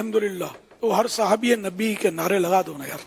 الحمدللہ تو ہر صحابی نبی کے نعرے لگا دو نا یار.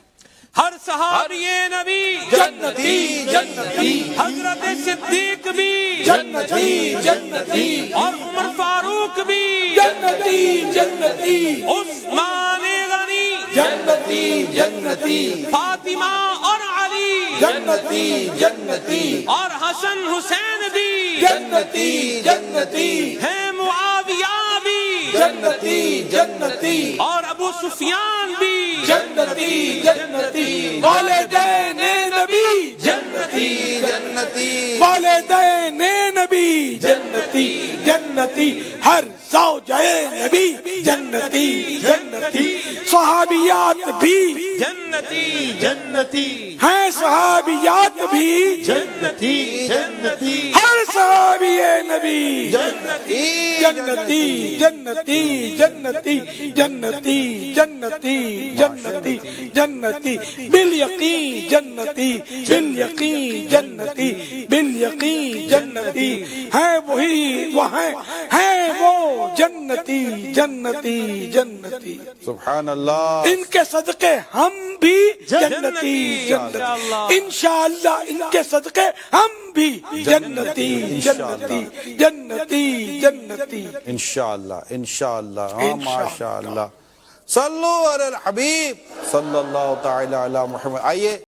ہر صحابی نبی جنتی جنتی حضرت صدیق بھی جنتی جنتی اور عمر فاروق بھی جنتی جنتی عثمان غنی جنتی جنتی فاطمہ اور علی جنتی جنتی اور حسن حسین بھی جنتی جنتی ہے معاویہ بھی جنتی جنتی اور ابو سفیان بھی جنتی جنتی والدین نبی جنتی جنتی والدین نبی جنتی جنتی ہر زوجہ نبی جنتی جنتی صحابیات بھی جنتی جنتی ہیں صحابیات بھی جنتی جنتی ہر صحابی نبی جنتی جنتی جنتی جنتی جنتی جنتی جنتی جنتی بالیقین جنتی بالیقین جنتی بالیقین جنتی ہیں وہی وہ ہیں وہ جنتی جنتی جنتی سبحان اللہ. ان کے صدقے ہم بھی جنتی جنتی انشاءاللہ ان کے صدقے ہم بھی جنتی جنتی جنتی جنتی انشاءاللہ انشاءاللہ ہاں ماشاءاللہ. صلو علی الحبیب صلی اللہ تعالی علی محمد. آئیے